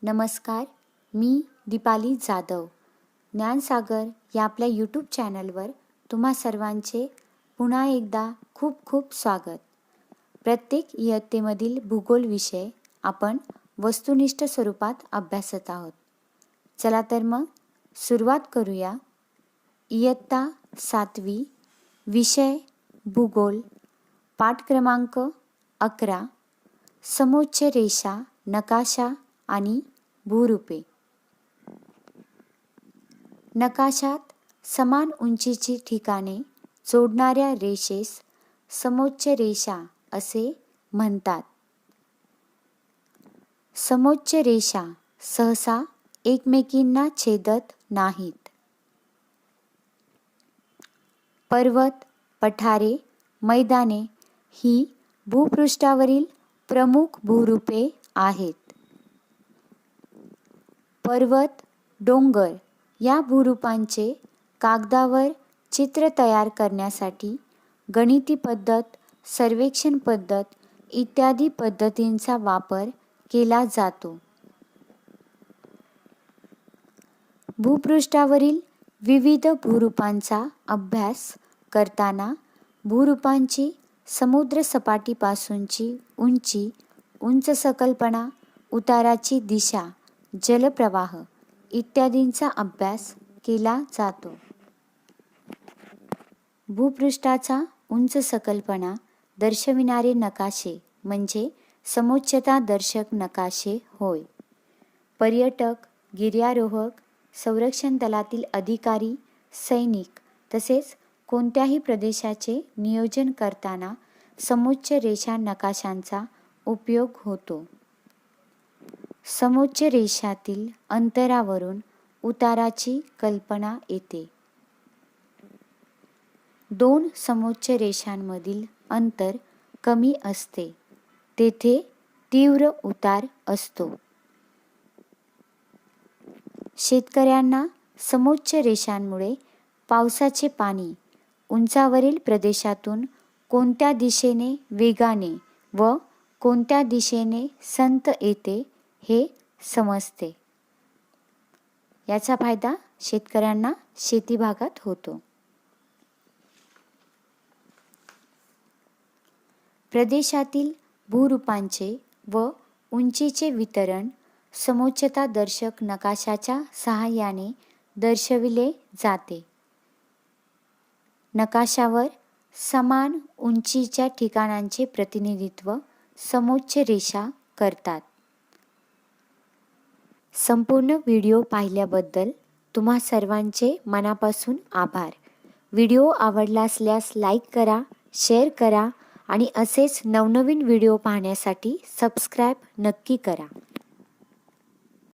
नमस्कार, मी दीपाली जाधव. ज्ञानसागर या आपल्या यूट्यूब चॅनलवर तुम्हा सर्वांचे पुन्हा एकदा खूप खूप स्वागत. प्रत्येक इयत्तेमधील भूगोल विषय आपण वस्तुनिष्ठ स्वरूपात अभ्यासत आहोत. चला तर मग सुरुवात करूया. इयत्ता 7वी, विषय भूगोल, पाठ क्रमांक 11, समोच्च रेषा, नकाशा आणि भूरूपे. नकाशात समान उंचीची ठिकाणे जोडणाऱ्या रेषेस समोच्च रेषा असे म्हणतात. समोच्च रेषा सहसा एकमेकींना छेदत नाहीत. पर्वत, पठारे, मैदाने ही भूपृष्ठावरील प्रमुख भूरूपे आहेत. पर्वत, डोंगर या भूरूपांचे कागदावर चित्र तयार करण्यासाठी गणिती पद्धत, सर्वेक्षण पद्धत इत्यादी पद्धतींचा वापर केला जातो. भूपृष्ठावरील विविध भूरूपांचा अभ्यास करताना भूरूपांची समुद्रसपाटीपासूनची उंची, उंच सकलपणा, उताराची दिशा, जलप्रवाह इत्यादींचा अभ्यास केला जातो. भूपृष्ठाचा उंच सकलपणा दर्शविणारे नकाशे म्हणजे समोच्चता दर्शक नकाशे होय. पर्यटक, गिर्यारोहक, संरक्षण दलातील अधिकारी, सैनिक तसेच कोणत्याही प्रदेशाचे नियोजन करताना समोच्च रेषा नकाशांचा उपयोग होतो. समोच्च रेषातील अंतरावरून उताराची कल्पना येते. दोन समोच्च रेषांमधील अंतर कमी असते तेथे तीव्र उतार असतो. शेतकऱ्यांना समोच्च रेषांमुळे पावसाचे पाणी उंचावरील प्रदेशातून कोणत्या दिशेने वेगाने व कोणत्या दिशेने संत येते हे समजते. याचा फायदा शेतकऱ्यांना शेती भागात होतो. प्रदेशातील भूरूपांचे व उंचीचे वितरण समोच्चता दर्शक नकाशाच्या सहाय्याने दर्शविले जाते. नकाशावर समान उंचीच्या ठिकाणांचे प्रतिनिधित्व समोच्च रेषा करतात. संपूर्ण व्हिडिओ पाहिल्याबद्दल तुम्हा सर्वांचे मनापासून आभार. व्हिडिओ आवडला असल्यास लाईक करा, शेअर करा आणि असेच नवनवीन व्हिडिओ पाहण्यासाठी सबस्क्राईब नक्की करा.